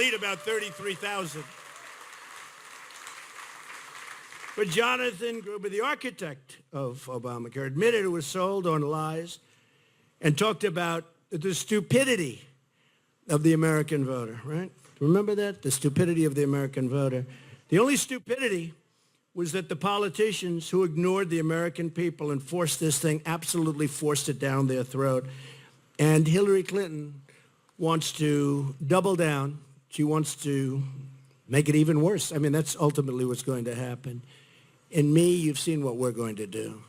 delete about 33,000. But Jonathan Gruber, the architect of Obamacare, admitted it was sold on lies and talked about the stupidity of the American voter, right? Remember that? The stupidity of the American voter. The only stupidity was that the politicians who ignored the American people and forced this thing, absolutely forced it down their throat. And Hillary Clinton wants to double down. She wants to make it even worse. I mean, that's ultimately what's going to happen. In me, you've seen what we're going to do.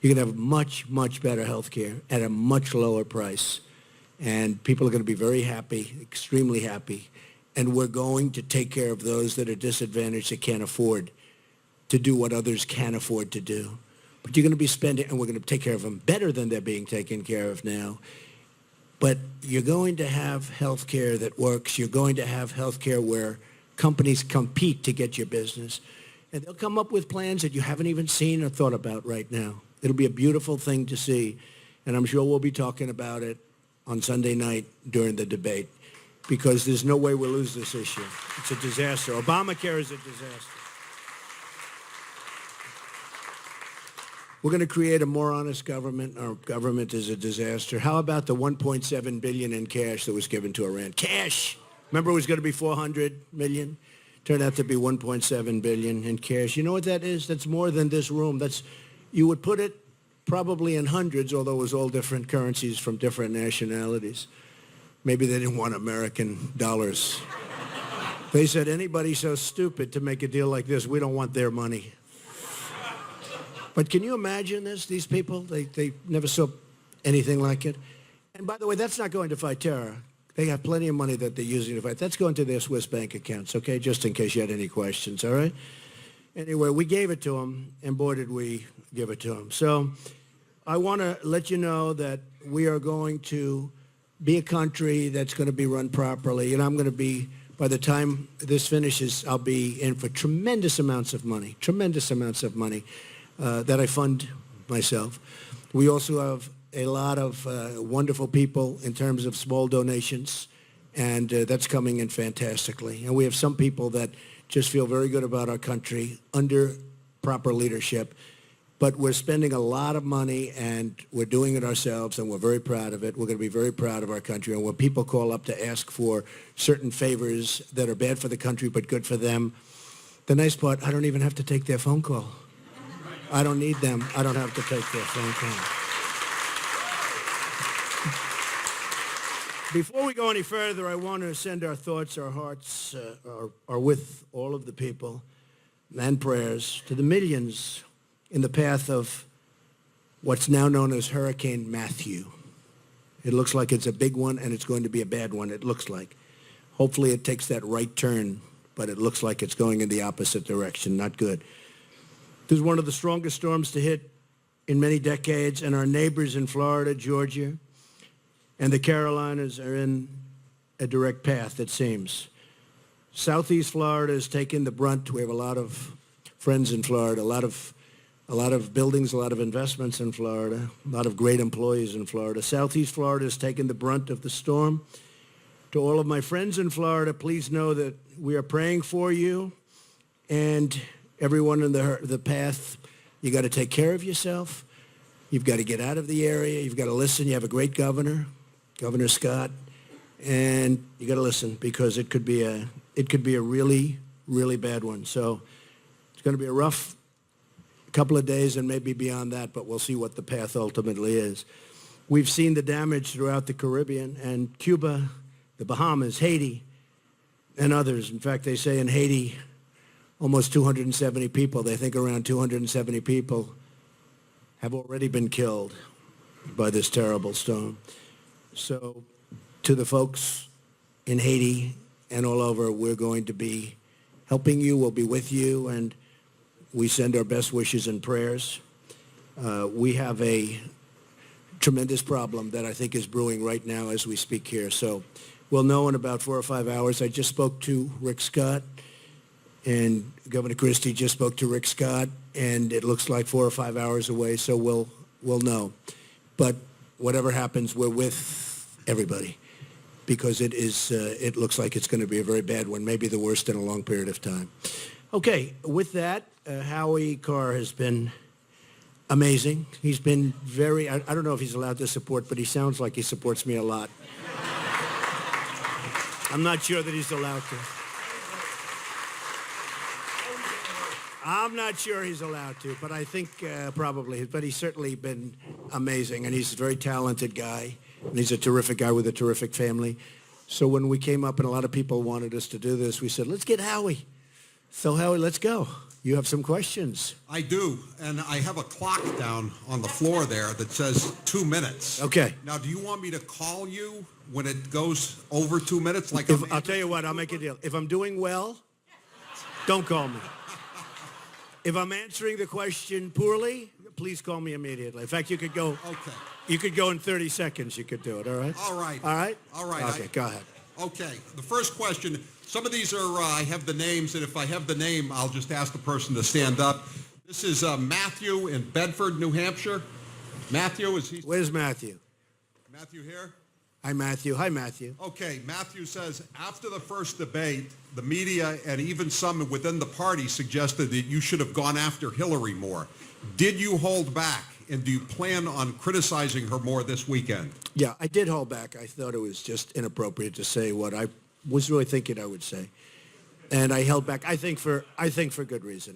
You're going to have much, much better health care at a much lower price. And people are going to be very happy, extremely happy. And we're going to take care of those that are disadvantaged, that can't afford to do what others can't afford to do. But you're going to be spending, and we're going to take care of them better than they're being taken care of now. But you're going to have health care that works. You're going to have health care where companies compete to get your business. And they'll come up with plans that you haven't even seen or thought about right now. It'll be a beautiful thing to see. And I'm sure we'll be talking about it on Sunday night during the debate, because there's no way we'll lose this issue. It's a disaster. Obamacare is a disaster. We're going to create a more honest government. Our government is a disaster. How about the $1.7 billion in cash that was given to Iran? Cash! Remember it was going to be $400 million? Turned out to be $1.7 billion in cash. You know what that is? That's more than this room. You would put it probably in hundreds, although it was all different currencies from different nationalities. Maybe they didn't want American dollars. They said, anybody so stupid to make a deal like this, we don't want their money. But can you imagine this? These people, they never saw anything like it. And by the way, that's not going to fight terror. They have plenty of money that they're using to fight. That's going to their Swiss bank accounts, okay? Just in case you had any questions, all right? Anyway, we gave it to them, and boy, did we give it to them. So I want to let you know that we are going to be a country that's going to be run properly. And I'm going to be, by the time this finishes, I'll be in for tremendous amounts of money that I fund myself. We also have a lot of wonderful people in terms of small donations, and that's coming in fantastically. And we have some people that just feel very good about our country under proper leadership. But we're spending a lot of money, and we're doing it ourselves, and we're very proud of it. We're going to be very proud of our country. And when people call up to ask for certain favors that are bad for the country but good for them, the nice part, I don't even have to take their phone call. I don't need them. I don't have to take their phone call. Before we go any further, I want to send our thoughts, our hearts are with all of the people and prayers to the millions in the path of what's now known as Hurricane Matthew. It looks like it's a big one, and it's going to be a bad one, it looks like. Hopefully it takes that right turn, but it looks like it's going in the opposite direction. Not good. This is one of the strongest storms to hit in many decades, and our neighbors in Florida, Georgia, and the Carolinas are in a direct path, it seems. Southeast Florida has taken the brunt. We have a lot of friends in Florida, a lot of buildings, a lot of investments in Florida, a lot of great employees in Florida. Southeast Florida has taken the brunt of the storm. To all of my friends in Florida, please know that we are praying for you, and everyone in the path. You got to take care of yourself. You've got to get out of the area. You've got to listen. You have a great governor, Governor Scott, and you got to listen, because it could be a really, really bad one. So it's going to be a rough couple of days and maybe beyond that, but we'll see what the path ultimately is. We've seen the damage throughout the Caribbean and Cuba, the Bahamas, Haiti, and others. In fact, they say in Haiti, almost 270 people, they think around 270 people have already been killed by this terrible storm. So to the folks in Haiti and all over, we're going to be helping you. We'll be with you, and we send our best wishes and prayers. We have a tremendous problem that I think is brewing right now as we speak here. So we'll know in about 4 or 5 hours. I just spoke to Rick Scott, and Governor Christie just spoke to Rick Scott, and it looks like 4 or 5 hours away, so we'll know. But whatever happens, we're with everybody. because it looks like it's going to be a very bad one, maybe the worst in a long period of time. Okay, with that, Howie Carr has been amazing. He's been very, I don't know if he's allowed to support, but he sounds like he supports me a lot. I'm not sure that he's allowed to. I'm not sure he's allowed to, but I think probably. But he's certainly been amazing, and he's a very talented guy, and he's a terrific guy with a terrific family. So when we came up and a lot of people wanted us to do this, we said, let's get Howie. So Howie, let's go. You have some questions. I do, and I have a clock down on the floor there that says 2 minutes. Okay. Now, do you want me to call you when it goes over 2 minutes? Like I'll tell you what, I'll make a deal. If I'm doing well, don't call me. If I'm answering the question poorly, please call me immediately. In fact, you could go. Okay. You could go in 30 seconds. You could do it. All right. All right. All right. All right. Okay. Go ahead. Okay. The first question. Some of these are I have the names, and if I have the name, I'll just ask the person to stand up. This is Matthew in Bedford, New Hampshire. Matthew, is he? Where's Matthew? Matthew here? Hi, Matthew. Hi, Matthew. Okay, Matthew says, after the first debate, the media and even some within the party suggested that you should have gone after Hillary more. Did you hold back, and do you plan on criticizing her more this weekend? Yeah, I did hold back. I thought it was just inappropriate to say what I was really thinking I would say. And I held back, I think for good reason.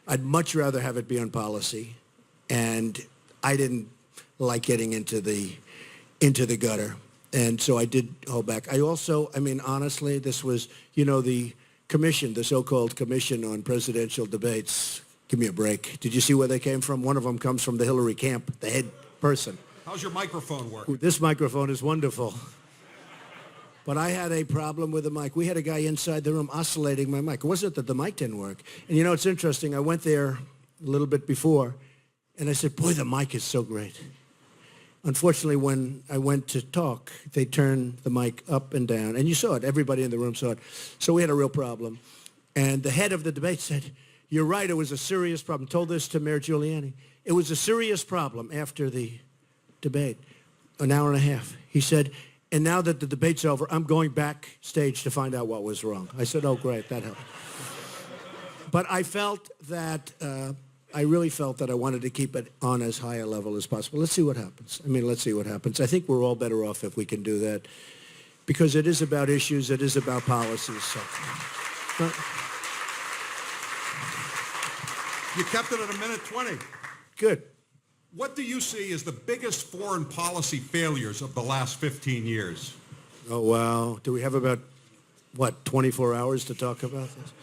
I'd much rather have it be on policy, and I didn't like getting into the gutter. And so I did hold back. Honestly, this was, the commission, the so-called commission on presidential debates. Give me a break. Did you see where they came from? One of them comes from the Hillary camp, the head person. How's your microphone work? This microphone is wonderful. But I had a problem with the mic. We had a guy inside the room oscillating my mic. It wasn't that the mic didn't work. And it's interesting. I went there a little bit before, and I said, boy, the mic is so great. Unfortunately, when I went to talk, they turned the mic up and down. And you saw it. Everybody in the room saw it. So we had a real problem. And the head of the debate said, you're right, it was a serious problem. Told this to Mayor Giuliani. It was a serious problem after the debate, an hour and a half. He said, and now that the debate's over, I'm going backstage to find out what was wrong. I said, oh, great, that helped. But I felt that, I really felt that I wanted to keep it on as high a level as possible. Let's see what happens. Let's see what happens. I think we're all better off if we can do that, because it is about issues, it is about policies. So. You kept it at 1:20. Good. What do you see as the biggest foreign policy failures of the last 15 years? Oh, wow. Do we have about, 24 hours to talk about this?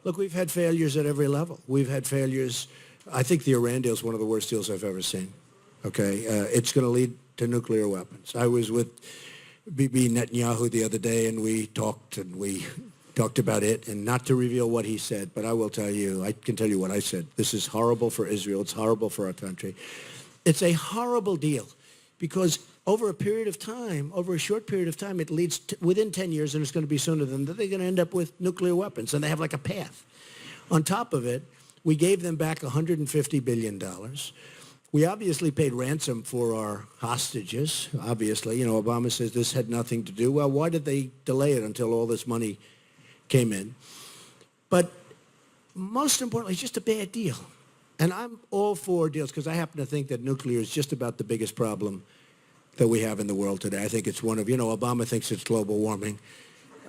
Look, we've had failures at every level. We've had failures. I think the Iran deal is one of the worst deals I've ever seen. Okay? It's going to lead to nuclear weapons. I was with Bibi Netanyahu the other day, and we talked about it, and not to reveal what he said, but I will tell you, I can tell you what I said. This is horrible for Israel. It's horrible for our country. It's a horrible deal because over a short period of time, it leads to, within 10 years, and it's going to be sooner than that, they're going to end up with nuclear weapons, and they have like a path. On top of it, we gave them back $150 billion. We obviously paid ransom for our hostages. Obviously, Obama says this had nothing to do. Well, why did they delay it until all this money came in? But most importantly, it's just a bad deal. And I'm all for deals because I happen to think that nuclear is just about the biggest problem that we have in the world today. I think it's one of, Obama thinks it's global warming.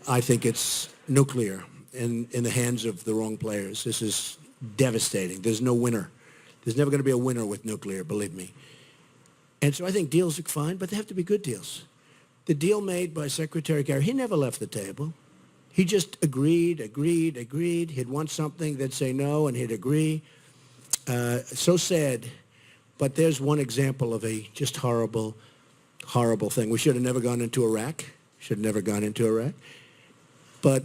I think it's nuclear in the hands of the wrong players. This is devastating. There's no winner. There's never going to be a winner with nuclear, believe me. And so I think deals are fine, but they have to be good deals. The deal made by Secretary Kerry, he never left the table. He just agreed. He'd want something, they'd say no, and he'd agree. So sad, but there's one example of a just horrible, horrible thing. We should have never gone into Iraq. But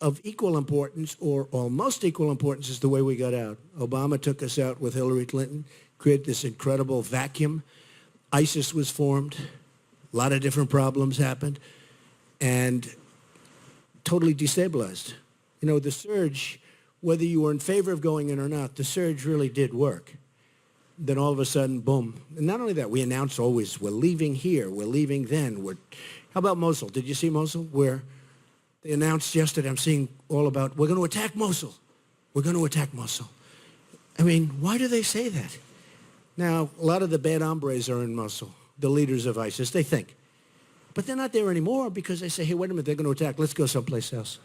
of equal importance, or almost equal importance, is the way we got out. Obama took us out with Hillary Clinton, created this incredible vacuum. ISIS was formed. A lot of different problems happened. And totally destabilized. The surge, whether you were in favor of going in or not, the surge really did work. Then all of a sudden, boom. And not only that, we announced always, we're leaving here, we're leaving then, we're How about Mosul? Did you see Mosul? Where they announced yesterday, I'm seeing all about, we're going to attack Mosul. We're going to attack Mosul. I mean, why do they say that? Now, a lot of the bad hombres are in Mosul, the leaders of ISIS, they think. But they're not there anymore because they say, hey, wait a minute, they're going to attack. Let's go someplace else.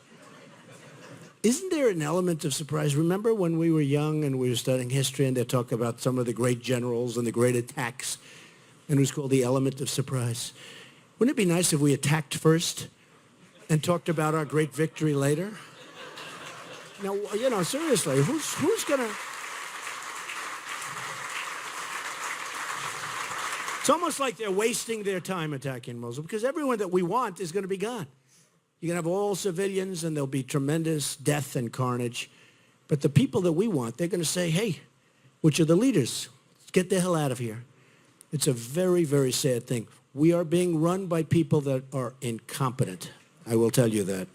Isn't there an element of surprise? Remember when we were young and we were studying history and they talk about some of the great generals and the great attacks, and it was called the element of surprise? Wouldn't it be nice if we attacked first and talked about our great victory later? Now, you know, seriously, who's going to... It's almost like they're wasting their time attacking Mosul because everyone that we want is going to be gone. You're going to have all civilians and there'll be tremendous death and carnage. But the people that we want, they're going to say, hey, which are the leaders? Get the hell out of here. It's a very, very sad thing. We are being run by people that are incompetent. I will tell you that.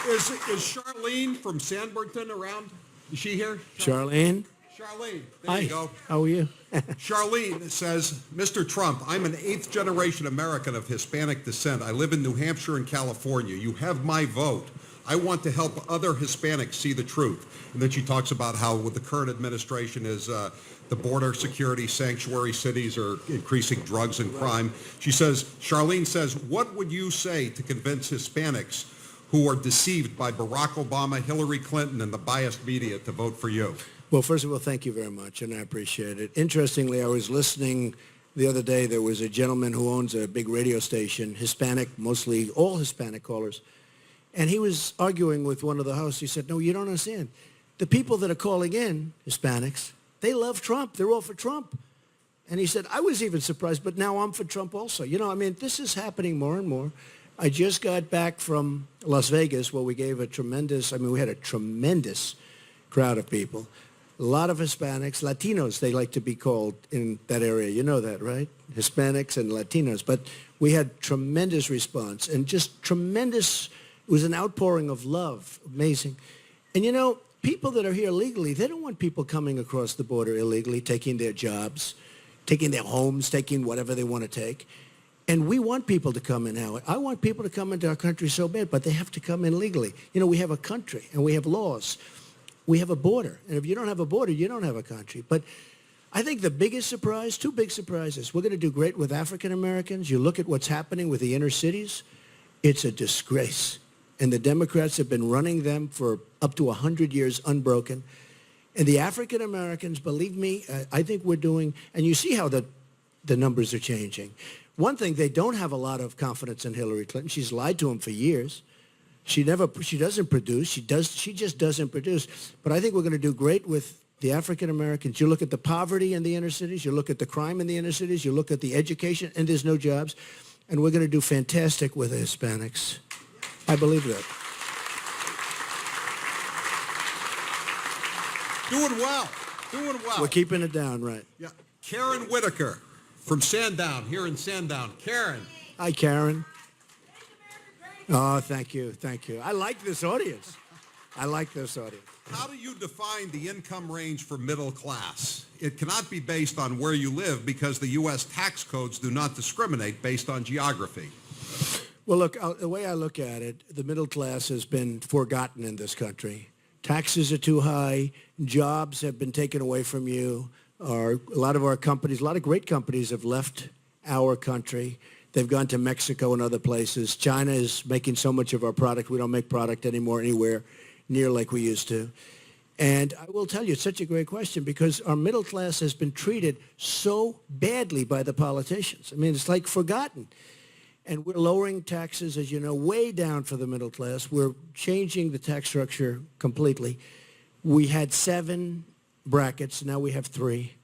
Is Charlene from Sanbornton around? Is she here? Charlene? Charlene, there Hi. you go. How are you? Charlene says, Mr. Trump, I'm an 8th-generation American of Hispanic descent. I live in New Hampshire and California. You have my vote. I want to help other Hispanics see the truth. And then she talks about how with the current administration is the border security sanctuary cities are increasing drugs and crime. She says, Charlene says, what would you say to convince Hispanics who are deceived by Barack Obama, Hillary Clinton, and the biased media to vote for you? Well, first of all, thank you very much, and I appreciate it. Interestingly, I was listening the other day. There was a gentleman who owns a big radio station, Hispanic, mostly all Hispanic callers, and he was arguing with one of the hosts. He said, no, you don't understand. The people that are calling in, Hispanics, they love Trump. They're all for Trump. And he said, I was even surprised, but now I'm for Trump also. You know, I mean, this is happening more and more. I just got back from Las Vegas where we gave we had a tremendous crowd of people. A lot of Hispanics, Latinos, they like to be called in that area. You know that, right? Hispanics and Latinos. But we had tremendous response and just tremendous, it was an outpouring of love. Amazing. And you know, people that are here legally, they don't want people coming across the border illegally, taking their jobs, taking their homes, taking whatever they want to take. And we want people to come in now. I want people to come into our country so bad, but they have to come in legally. You know, we have a country and we have laws. We have a border. And if you don't have a border, you don't have a country. But I think the biggest surprise, two big surprises. We're going to do great with African Americans. You look at what's happening with the inner cities. It's a disgrace. And the Democrats have been running them for up to 100 years unbroken. And the African Americans, believe me, I think we're doing, and you see how the numbers are changing. One thing, they don't have a lot of confidence in Hillary Clinton. She's lied to them for years. She doesn't produce. She just doesn't produce. But I think we're going to do great with the African Americans. You look at the poverty in the inner cities. You look at the crime in the inner cities. You look at the education, and there's no jobs. And we're going to do fantastic with the Hispanics. I believe that. Doing well. Doing well. We're keeping it down, right? Yeah. Karen Whitaker from Sandown, here in Sandown. Karen. Hi, Karen. Oh, thank you. Thank you. I like this audience. I like this audience. How do you define the income range for middle class? It cannot be based on where you live because the U.S. tax codes do not discriminate based on geography. Well, look, the way I look at it, the middle class has been forgotten in this country. Taxes are too high. Jobs have been taken away from you. A lot of our companies, a lot of great companies have left our country. They've gone to Mexico and other places. China is making so much of our product. We don't make product anymore anywhere near like we used to. And I will tell you, it's such a great question because our middle class has been treated so badly by the politicians. I mean, it's like forgotten. And we're lowering taxes, as you know, way down for the middle class. We're changing the tax structure completely. We had 7 brackets. Now we have 3.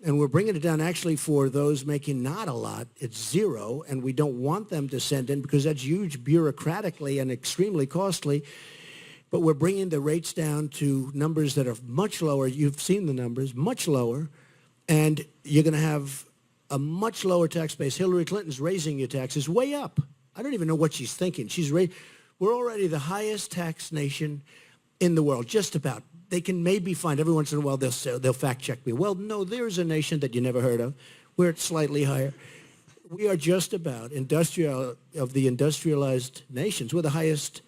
And we're bringing it down actually for those making not a lot. It's 0, and we don't want them to send in because that's huge bureaucratically and extremely costly. But we're bringing the rates down to numbers that are much lower. You've seen the numbers, much lower. And you're going to have a much lower tax base. Hillary Clinton's raising your taxes way up. I don't even know what she's thinking. We're already the highest tax nation in the world, just about. They can maybe find, every once in a while, they'll fact check me. Well, no, there's a nation that you never heard of. We're at slightly higher. We are just about of the industrialized nations. We're the highest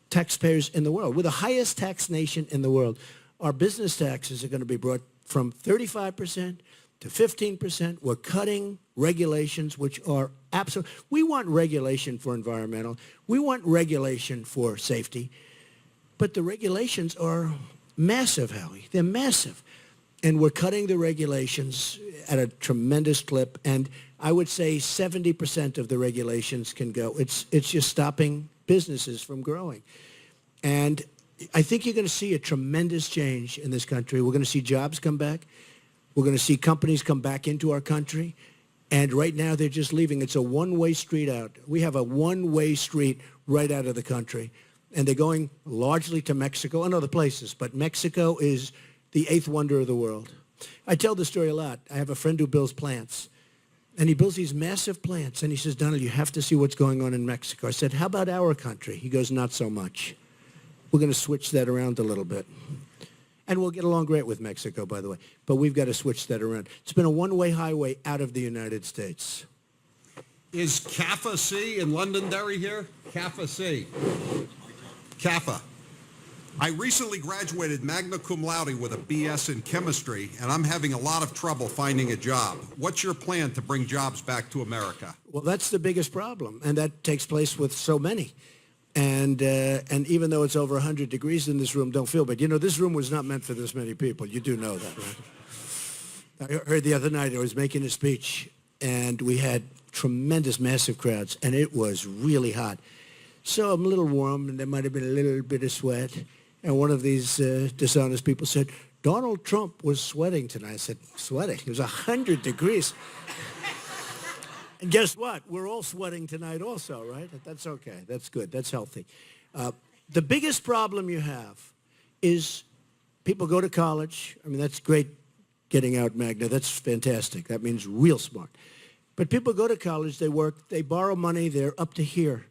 taxpayers in the world. We're the highest tax nation in the world. Our business taxes are going to be brought from 35% to 15%. We're cutting regulations, which are absolute. We want regulation for environmental. We want regulation for safety. But the regulations are massive, Howie. They're massive. And we're cutting the regulations at a tremendous clip. And I would say 70% of the regulations can go. It's just stopping businesses from growing. And I think you're going to see a tremendous change in this country. We're going to see jobs come back. We're going to see companies come back into our country. And right now they're just leaving. It's a one-way street out. We have a one-way street right out of the country. And they're going largely to Mexico and other places. But Mexico is the eighth wonder of the world. I tell this story a lot. I have a friend who builds plants. And he builds these massive plants. And he says, Donald, you have to see what's going on in Mexico. I said, how about our country? He goes, not so much. We're going to switch that around a little bit. And we'll get along great with Mexico, by the way. But we've got to switch that around. It's been a one-way highway out of the United States. Is CAFA C in Londonderry here? CAFA C. CAFA. I recently graduated magna cum laude with a BS in chemistry, and I'm having a lot of trouble finding a job. What's your plan to bring jobs back to America? Well, that's the biggest problem, and that takes place with so many. And even though it's over 100 degrees in this room, don't feel bad. You know, this room was not meant for this many people. You do know that, right? I heard the other night, I was making a speech, and we had tremendous, massive crowds, and it was really hot. So I'm a little warm, and there might have been a little bit of sweat. And one of these dishonest people said, Donald Trump was sweating tonight. I said, sweating? It was 100 degrees. And guess what? We're all sweating tonight also, right? That's okay. That's good. That's healthy. The biggest problem you have is people go to college. I mean, that's great getting out magna. That's fantastic. That means real smart. But people go to college, they work, they borrow money, they're up to here.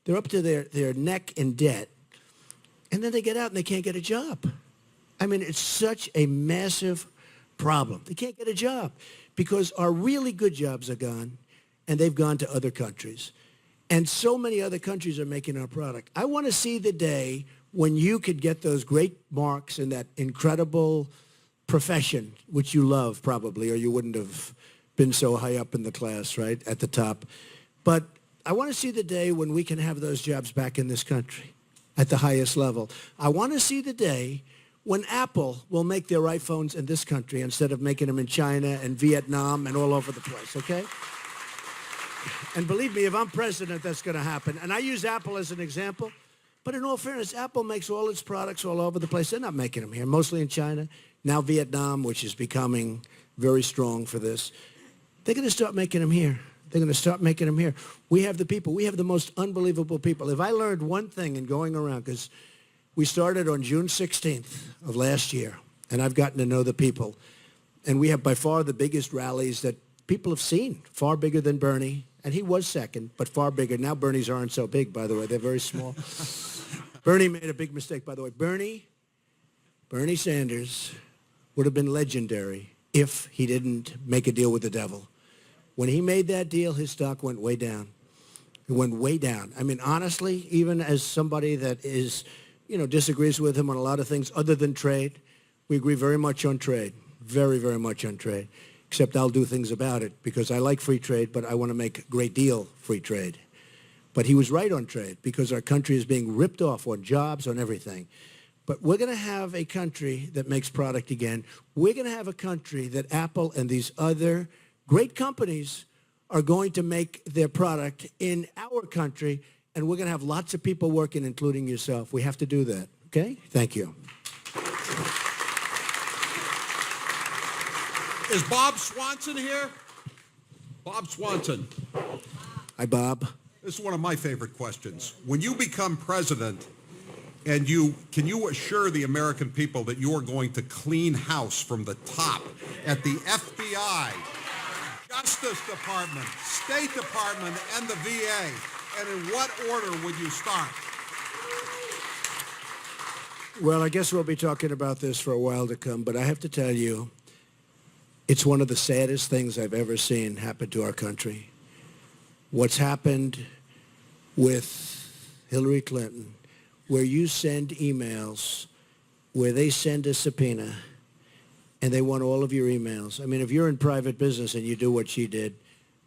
They're up to their neck in debt. And then they get out and they can't get a job. I mean, it's such a massive problem. They can't get a job because our really good jobs are gone, and they've gone to other countries. And so many other countries are making our product. I want to see the day when you could get those great marks in that incredible profession, which you love probably, or you wouldn't have been so high up in the class, right, at the top. But I want to see the day when we can have those jobs back in this country at the highest level. I want to see the day when Apple will make their iPhones in this country instead of making them in China and Vietnam and all over the place, okay? And believe me, if I'm president, that's going to happen. And I use Apple as an example. But in all fairness, Apple makes all its products all over the place. They're not making them here, mostly in China. Now Vietnam, which is becoming very strong for this. They're going to start making them here. They're going to start making them here. We have the people. We have the most unbelievable people. If I learned one thing in going around, because we started on June 16th of last year, and I've gotten to know the people, and we have by far the biggest rallies that people have seen, far bigger than Bernie, and he was second, but far bigger. Now Bernie's aren't so big, by the way. They're very small. Bernie made a big mistake, by the way. Bernie Sanders would have been legendary if he didn't make a deal with the devil. When he made that deal, his stock went way down. It went way down. I mean, honestly, even as somebody that is, disagrees with him on a lot of things other than trade, we agree very much on trade, very, very much on trade, except I'll do things about it because I like free trade, but I want to make a great deal free trade. But he was right on trade because our country is being ripped off on jobs, on everything. But we're going to have a country that makes product again. We're going to have a country that Apple and these other great companies are going to make their product in our country, and we're going to have lots of people working, including yourself. We have to do that, okay? Thank you. Is Bob Swanson here? Bob Swanson. Hi, Bob. This is one of my favorite questions. When you become president, and can you assure the American people that you are going to clean house from the top at the FBI, Justice Department, State Department, and the VA? And in what order would you start? Well, I guess we'll be talking about this for a while to come, but I have to tell you, It's one of the saddest things I've ever seen happen to our country. What's happened with Hillary Clinton, where you send emails, where they send a subpoena, and they want all of your emails. I mean, if you're in private business and you do what she did,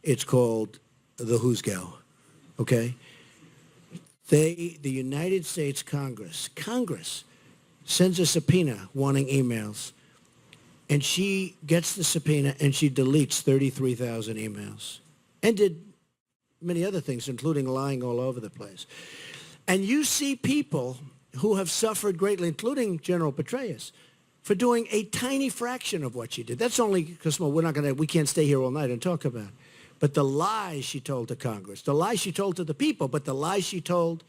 it's called the who's go, okay? The United States Congress sends a subpoena wanting emails, and she gets the subpoena and she deletes 33,000 emails and did many other things, including lying all over the place. And you see people who have suffered greatly, including General Petraeus, for doing a tiny fraction of what she did. That's only because, well, we can't stay here all night and talk about it. But the lies she told to Congress, the lies she told to the people, but the lies she told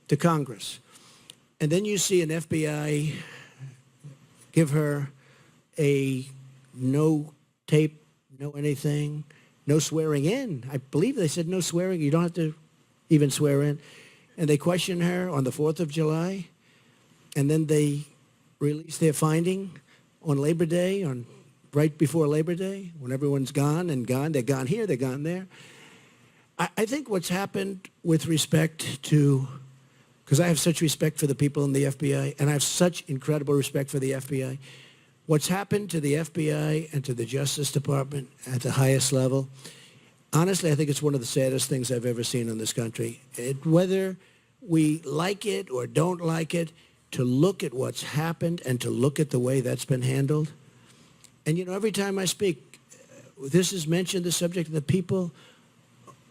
to Congress. And then you see an FBI give her a no tape, no anything, no swearing in. I believe they said no swearing. You don't have to even swear in. And they questioned her on the 4th of July. And then they released their finding on Labor Day, right before Labor Day, when everyone's gone. They're gone here, they're gone there. I think what's happened with respect to, because I have such respect for the people in the FBI, and I have such incredible respect for the FBI, what's happened to the FBI and to the Justice Department at the highest level, honestly, I think it's one of the saddest things I've ever seen in this country. Whether we like it or don't like it, to look at what's happened and to look at the way that's been handled. And, every time I speak, this is mentioned, the subject, the people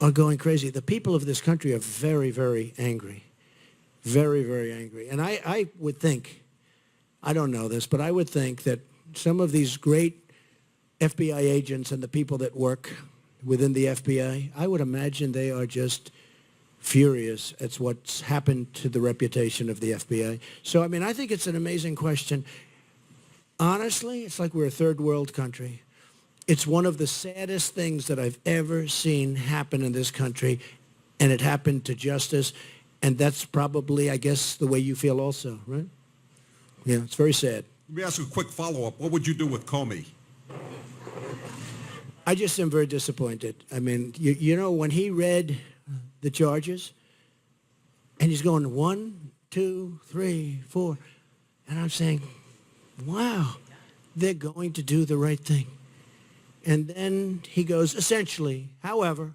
are going crazy. The people of this country are very, very angry. Very, very angry. And I would think, I don't know this, but I would think that some of these great FBI agents and the people that work within the FBI, I would imagine they are just furious at what's happened to the reputation of the FBI. So, I think it's an amazing question. Honestly, it's like we're a third world country. It's one of the saddest things that I've ever seen happen in this country, and it happened to justice, and that's probably, I guess, the way you feel also, right? Yeah, it's very sad. Let me ask you a quick follow-up. What would you do with Comey? I just am very disappointed. When he read the charges, and he's going 1, 2, 3, 4, and I'm saying, wow, they're going to do the right thing. And then he goes, essentially, however,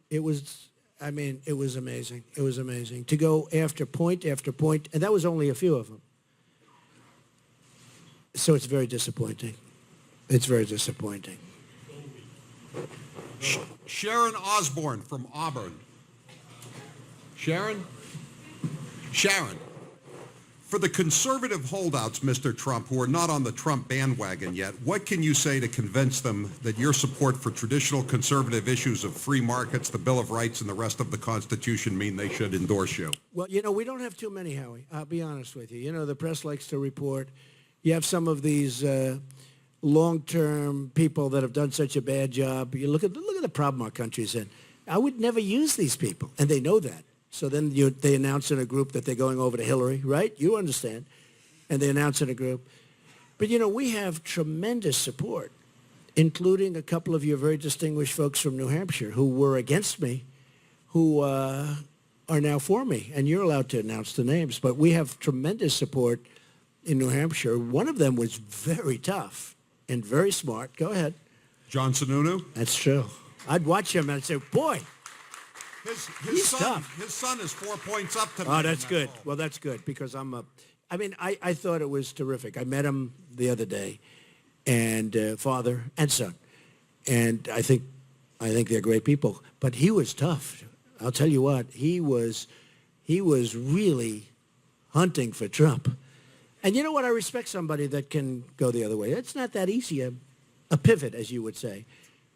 it was amazing. It was amazing to go after point, and that was only a few of them. So it's very disappointing. It's very disappointing. Sharon Osborne from Auburn. Sharon? For the conservative holdouts, Mr. Trump, who are not on the Trump bandwagon yet, what can you say to convince them that your support for traditional conservative issues of free markets, the Bill of Rights, and the rest of the Constitution mean they should endorse you? Well, we don't have too many, Howie. I'll be honest with you. The press likes to report. You have some of these long-term people that have done such a bad job. You look at the problem our country's in. I would never use these people, and they know that. So then they announce in a group that they're going over to Hillary, right? You understand. And they announce in a group. But, we have tremendous support, including a couple of your very distinguished folks from New Hampshire who were against me, who are now for me. And you're allowed to announce the names. But we have tremendous support in New Hampshire. One of them was very tough and very smart. Go ahead. John Sununu? That's true. I'd watch him and I'd say, boy, His son is 4 points up to me. Oh, that's good. Well, that's good because I thought it was terrific. I met him the other day, and father and son, and I think they're great people. But he was tough. I'll tell you what, he was really hunting for Trump. And you know what? I respect somebody that can go the other way. It's not that easy, a pivot, as you would say.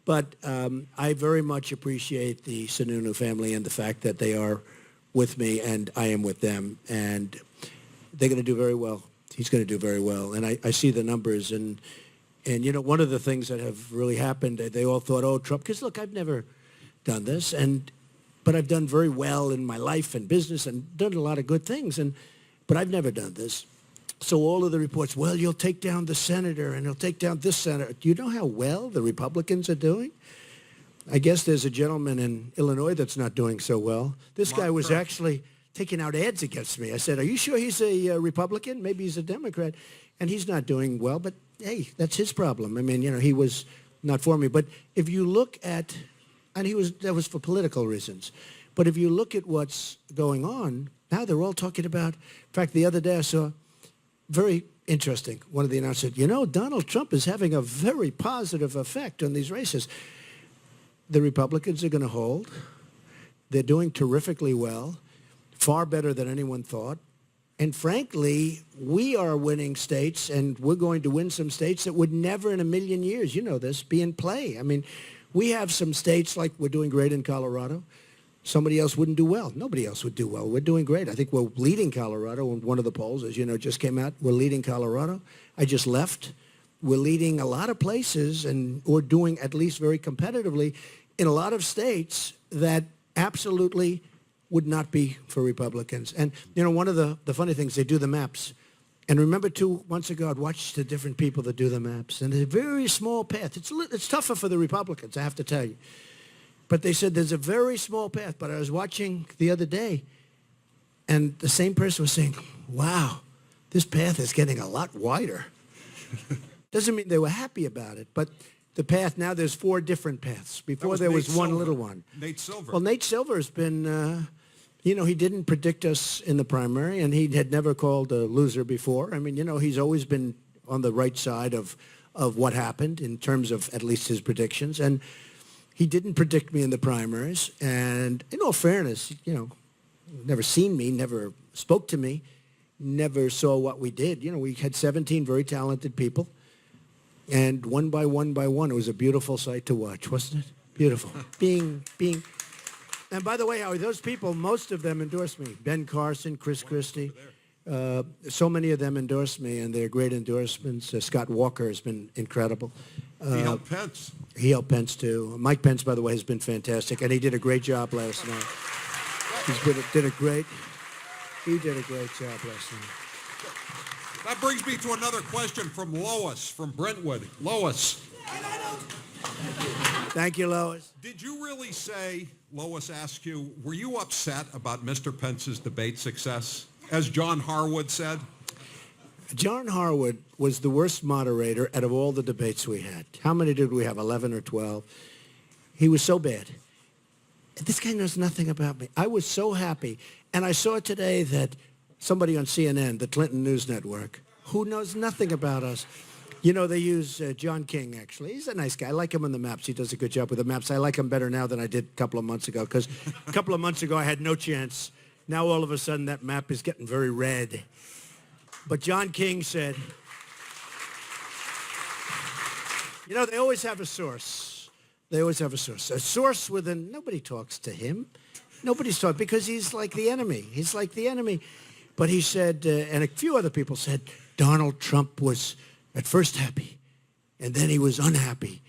But I very much appreciate the Sununu family and the fact that they are with me and I am with them. And they're going to do very well. He's going to do very well. And I see the numbers. And one of the things that have really happened, they all thought, oh, Trump, because, look, I've never done this. But I've done very well in my life and business and done a lot of good things. But I've never done this. So all of the reports, well, you'll take down the senator and he'll take down this senator. Do you know how well the Republicans are doing? I guess there's a gentleman in Illinois that's not doing so well. This guy was actually taking out ads against me. I said, are you sure he's a Republican? Maybe he's a Democrat. And he's not doing well, but hey, that's his problem. I mean, you know, he was not for me. But if you look at, and that was for political reasons. But if you look at what's going on, now they're all talking about, in fact, the other day I saw, very interesting, one of the announcers said, you know, Donald Trump is having a very positive effect on these races. The Republicans are going to hold. They're doing terrifically well, far better than anyone thought. And frankly, we are winning states, and we're going to win some states that would never in a million years, you know this, be in play. I mean, we have some states like we're doing great in Colorado. Somebody else wouldn't do well. Nobody else would do well. We're doing great. I think we're leading Colorado in one of the polls, as you know, just came out. We're leading Colorado. I just left. We're leading a lot of places, and we're doing at least very competitively in a lot of states that absolutely would not be for Republicans. And, you know, one of the funny things, they do the maps. And remember 2 months ago, I'd watched the different people that do the maps. And it's a very small path. It's tougher for the Republicans, I have to tell you. But they said there's a very small path. But I was watching the other day, and the same person was saying, wow, this path is getting a lot wider. Doesn't mean they were happy about it, but the path, now there's 4 different paths. Before there was one little one. Nate Silver. Well, Nate Silver has been, you know, he didn't predict us in the primary, and he had never called a loser before. I mean, you know, he's always been on the right side of what happened in terms of at least his predictions. And he didn't predict me in the primaries. And in all fairness, you know, never seen me, never spoke to me, never saw what we did. You know, we had 17 very talented people. And one by one, it was a beautiful sight to watch, wasn't it? Beautiful. Being. And by the way, Howard, those people, most of them endorsed me. Ben Carson, Chris Christie. So many of them endorsed me, and they're great endorsements. Scott Walker has been incredible. He helped Pence. He helped Pence, too. Mike Pence, by the way, has been fantastic, and he did a great job last night. He did a great job last night. That brings me to another question from Lois, from Brentwood. Lois. Thank you, Lois. Did you really say, Lois asked you, were you upset about Mr. Pence's debate success? As John Harwood said? John Harwood was the worst moderator out of all the debates we had. How many did we have, 11 or 12? He was so bad. This guy knows nothing about me. I was so happy. And I saw today that somebody on CNN, the Clinton News Network, who knows nothing about us. You know, they use John King, actually. He's a nice guy. I like him on the maps. He does a good job with the maps. I like him better now than I did a couple of months ago, because a couple of months ago I had no chance. Now all of a sudden that map is getting very red. But John King said, you know, they always have a source. They always have a source. A source within, nobody talks to him. Nobody's talking, because he's like the enemy. He's like the enemy. But he said, and a few other people said, Donald Trump was at first happy, and then he was unhappy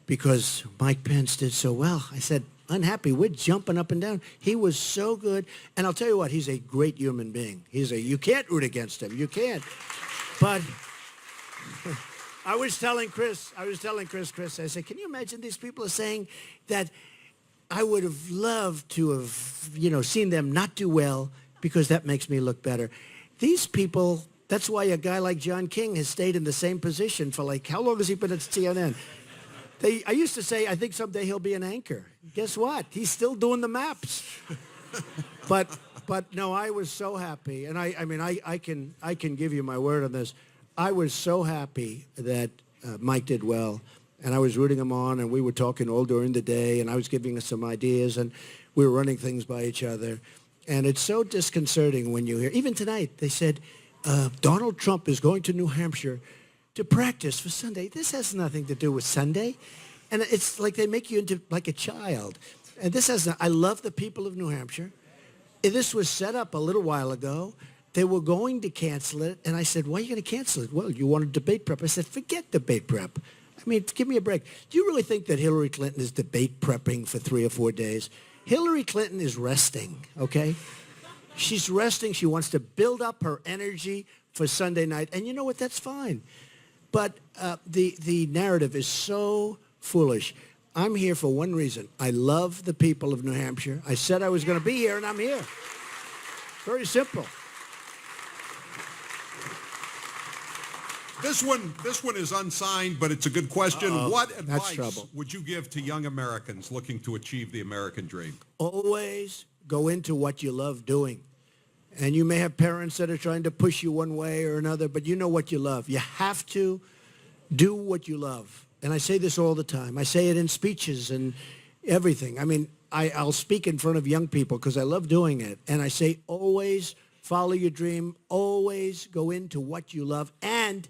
because Mike Pence did so well. I said, unhappy? We're jumping up and down. He was so good. And I'll tell you what, he's a great human being. You can't root against him. You can't. But I was telling Chris, I said, can you imagine these people are saying that I would have loved to have, you know, seen them not do well because that makes me look better. These people, that's why a guy like John King has stayed in the same position for like, how long has he been at CNN? I used to say, I think someday he'll be an anchor. Guess what? He's still doing the maps. But no, I was so happy. And I mean, I can give you my word on this. I was so happy that Mike did well. And I was rooting him on, and we were talking all during the day, and I was giving us some ideas, and we were running things by each other. And it's so disconcerting when you hear, even tonight, they said, Donald Trump is going to New Hampshire to practice for Sunday. This has nothing to do with Sunday. And it's like they make you into like a child. And this has, I love the people of New Hampshire. This was set up a little while ago. They were going to cancel it. And I said, why are you going to cancel it? Well, you wanted debate prep. I said, forget debate prep. I mean, give me a break. Do you really think that Hillary Clinton is debate prepping for 3 or 4 days? Hillary Clinton is resting, okay? She's resting. She wants to build up her energy for Sunday night. And you know what? That's fine. But the narrative is so foolish. I'm here for one reason. I love the people of New Hampshire. I said I was going to be here, and I'm here. Very simple. This one is unsigned, but it's a good question. What advice trouble. would you give to young Americans looking to achieve the American dream? Always go into what you love doing. And you may have parents that are trying to push you one way or another, but you know what you love. You have to do what you love. And I say this all the time. I say it in speeches and everything. I mean, I'll speak in front of young people because I love doing it. And I say always follow your dream. Always go into what you love. And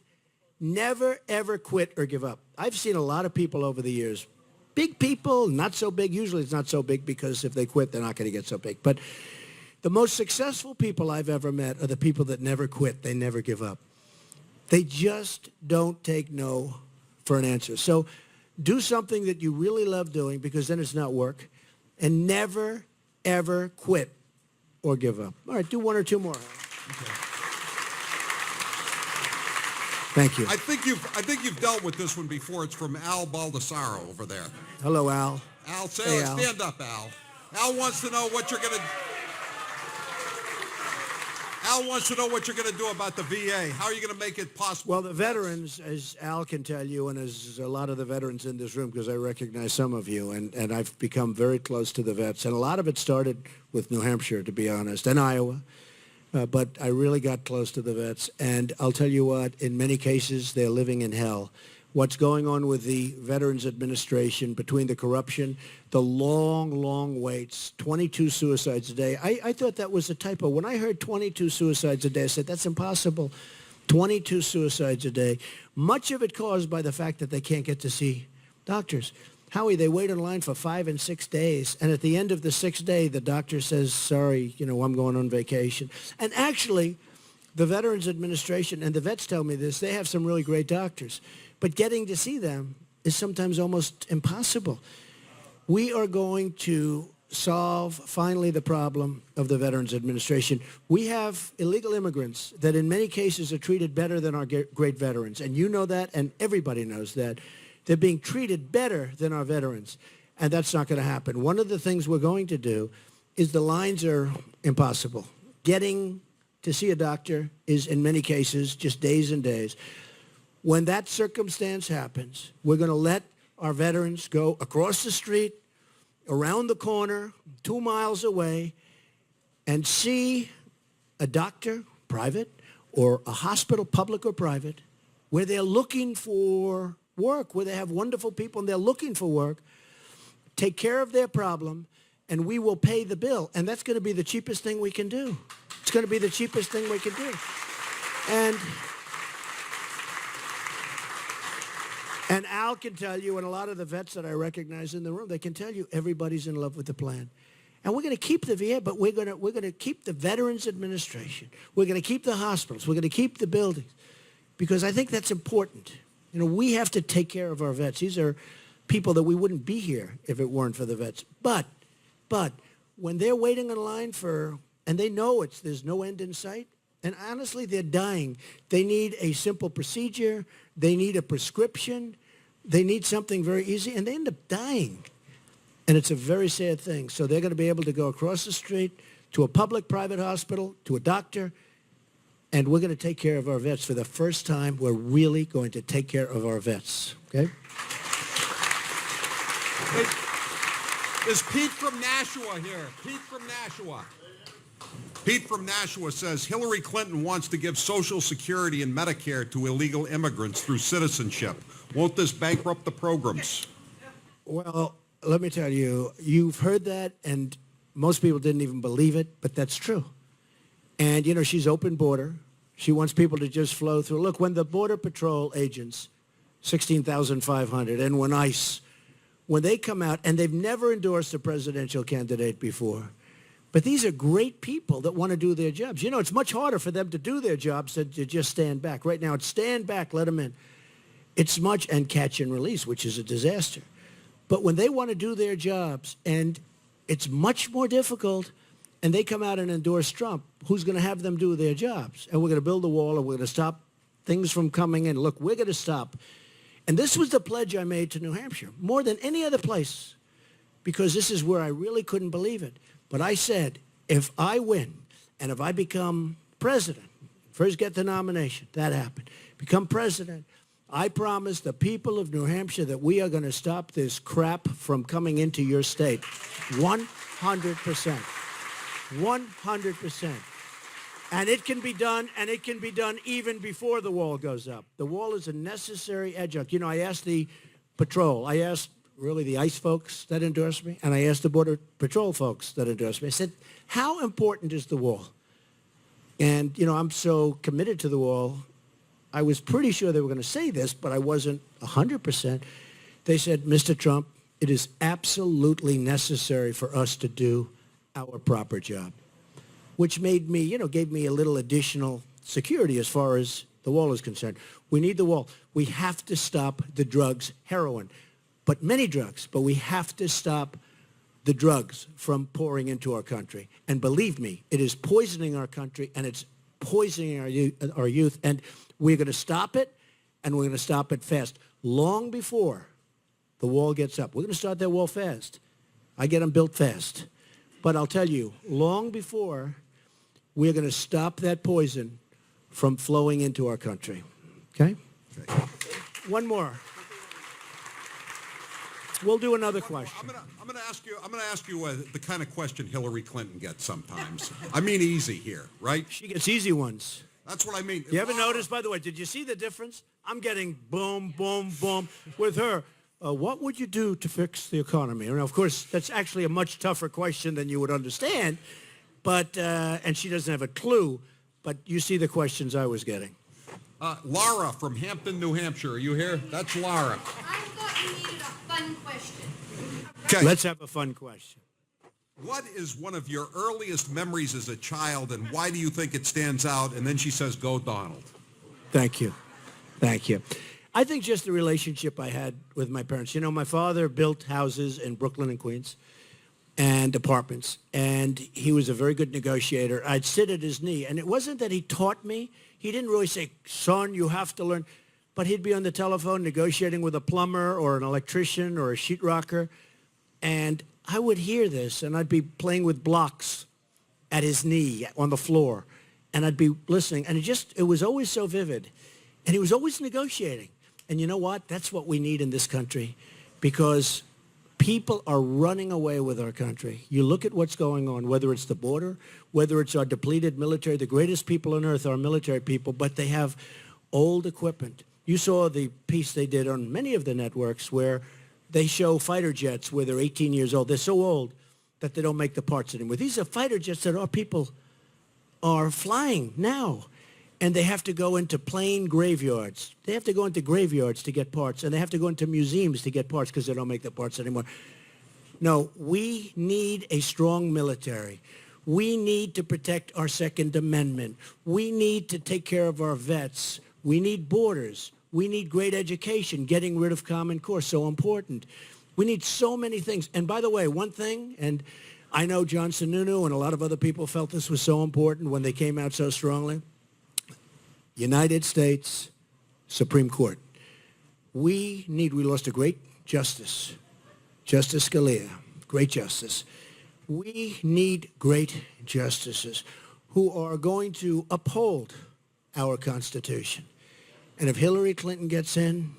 never, ever quit or give up. I've seen a lot of people over the years. Big people, not so big. Usually it's not so big because if they quit, they're not going to get so big. But the most successful people I've ever met are the people that never quit. They never give up. They just don't take no for an answer. So do something that you really love doing because then it's not work. And never, ever quit or give up. All right, do one or two more. Okay. Thank you. I think you've dealt with this one before. It's from Al Baldessaro over there. Hello, Al. Al, Hey, Al. stand up, Al. Al wants to know what you're going to. Al wants to know what you're going to do about the VA. How are you going to make it possible? Well, the veterans, as Al can tell you, and as a lot of the veterans in this room, because I recognize some of you, and I've become very close to the vets. And a lot of it started with New Hampshire, to be honest, and Iowa. But I really got close to the vets. And I'll tell you what, in many cases, they're living in hell. What's going on with the Veterans Administration, between the corruption, the long, long waits, 22 suicides a day. I thought that was a typo. When I heard 22 suicides a day, I said, that's impossible. 22 suicides a day. Much of it caused by the fact that they can't get to see doctors. Howie, they wait in line for 5 and 6 days, and at the end of the 6th day, the doctor says, sorry, I'm going on vacation. And actually, the Veterans Administration, and the vets tell me this, they have some really great doctors. But getting to see them is sometimes almost impossible. We are going to solve, finally, the problem of the Veterans Administration. We have illegal immigrants that in many cases are treated better than our great veterans. And you know that, and everybody knows that. They're being treated better than our veterans. And that's not going to happen. One of the things we're going to do is the lines are impossible. Getting to see a doctor is, in many cases, just days and days. When that circumstance happens, we're going to let our veterans go across the street, around the corner, 2 miles away, and see a doctor, private, or a hospital, public or private, where they're looking for work, where they have wonderful people and they're looking for work, take care of their problem, and we will pay the bill. And that's going to be the cheapest thing we can do. It's going to be the cheapest thing we can do. And Al can tell you, and a lot of the vets that I recognize in the room, they can tell you everybody's in love with the plan. And we're going to keep the VA, but we're going to keep the Veterans Administration. We're going to keep the hospitals. We're going to keep the buildings, because I think that's important. We have to take care of our vets. These are people that we wouldn't be here if it weren't for the vets. But when they're waiting in line and they know there's no end in sight, and honestly, they're dying. They need a simple procedure. They need a prescription. They need something very easy, and they end up dying. And it's a very sad thing. So they're going to be able to go across the street to a public-private hospital, to a doctor, and we're going to take care of our vets. For the first time, we're really going to take care of our vets, okay? Is Pete from Nashua here? Pete from Nashua. Pete from Nashua says Hillary Clinton wants to give Social Security and Medicare to illegal immigrants through citizenship. Won't this bankrupt the programs? Well, let me tell you, you've heard that, and most people didn't even believe it, but that's true. And, she's open border. She wants people to just flow through. Look, when the Border Patrol agents, 16,500, and when ICE, when they come out, and they've never endorsed a presidential candidate before, but these are great people that want to do their jobs. It's much harder for them to do their jobs than to just stand back. Right now, it's stand back, let them in. It's much, and catch and release, which is a disaster. But when they want to do their jobs, and it's much more difficult, and they come out and endorse Trump, who's going to have them do their jobs? And we're going to build a wall, and we're going to stop things from coming in. Look, we're going to stop. And this was the pledge I made to New Hampshire, more than any other place, because this is where I really couldn't believe it. But I said, if I win, and if I become president, first get the nomination, that happened, become president, I promise the people of New Hampshire that we are going to stop this crap from coming into your state. 100%. 100%. And it can be done, and it can be done even before the wall goes up. The wall is a necessary adjunct. You know, I asked the patrol, I asked really the ICE folks that endorsed me, and I asked the Border Patrol folks that endorsed me. I said, how important is the wall? And, you know, I'm so committed to the wall, I was pretty sure they were going to say this, but I wasn't 100%. They said, Mr. Trump, it is absolutely necessary for us to do our proper job, which made me, you know, gave me a little additional security as far as the wall is concerned. We need the wall. We have to stop the drugs, heroin, but many drugs, but we have to stop the drugs from pouring into our country. And believe me, it is poisoning our country, and it's poisoning our youth, and we're going to stop it, and we're going to stop it fast, long before the wall gets up. We're going to start that wall fast. I get them built fast. But I'll tell you, long before, we're going to stop that poison from flowing into our country. Okay? One more. We'll do another question. I'm going to ask you the kind of question Hillary Clinton gets sometimes. I mean easy here, right? She gets easy ones. That's what I mean. You ever notice, by the way, did you see the difference? I'm getting boom, boom, boom with her. What would you do to fix the economy? And of course, that's actually a much tougher question than you would understand. But, and she doesn't have a clue, but you see the questions I was getting. Laura from Hampton, New Hampshire. Are you here? That's Laura. I thought you needed a fun question. Okay. Let's have a fun question. What is one of your earliest memories as a child, and why do you think it stands out? And then she says, go Donald. Thank you. Thank you. I think just the relationship I had with my parents. You know, my father built houses in Brooklyn and Queens and apartments, and he was a very good negotiator. I'd sit at his knee, and it wasn't that he taught me. He didn't really say, son, you have to learn. But he'd be on the telephone negotiating with a plumber or an electrician or a sheetrocker, and I would hear this, and I'd be playing with blocks at his knee on the floor, and I'd be listening, and it was always so vivid, and he was always negotiating. And you know what? That's what we need in this country, because people are running away with our country. You look at what's going on, whether it's the border, whether it's our depleted military. The greatest people on earth are military people, but they have old equipment. You saw the piece they did on many of the networks where they show fighter jets where they're 18 years old. They're so old that they don't make the parts anymore. These are fighter jets that our people are flying now. And they have to go into plane graveyards. They have to go into graveyards to get parts. And they have to go into museums to get parts because they don't make the parts anymore. No, we need a strong military. We need to protect our Second Amendment. We need to take care of our vets. We need borders. We need great education, getting rid of Common Core, so important. We need so many things. And by the way, one thing, and I know John Sununu and a lot of other people felt this was so important when they came out so strongly. United States Supreme Court. We lost a great justice, Justice Scalia, great justice. We need great justices who are going to uphold our Constitution. And if Hillary Clinton gets in,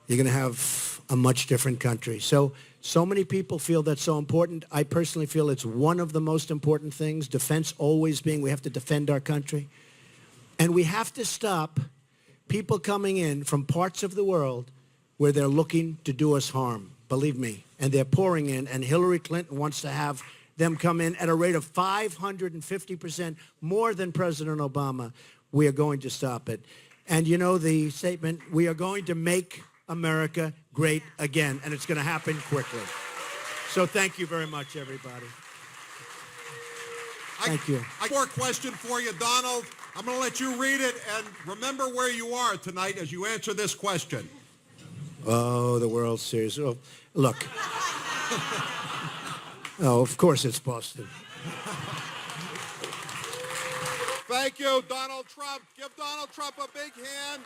you're going to have a much different country. So many people feel that's so important. I personally feel it's one of the most important things, defense always being we have to defend our country. And we have to stop people coming in from parts of the world where they're looking to do us harm, believe me. And they're pouring in, and Hillary Clinton wants to have them come in at a rate of 550% more than President Obama. We are going to stop it. And you know the statement, we are going to make America great again, and it's going to happen quickly. So thank you very much, everybody. Thank you. I have more question for you, Donald. I'm going to let you read it, and remember where you are tonight as you answer this question. Oh, the World Series. Oh, look. Oh, of course it's Boston. Thank you, Donald Trump. Give Donald Trump a big hand.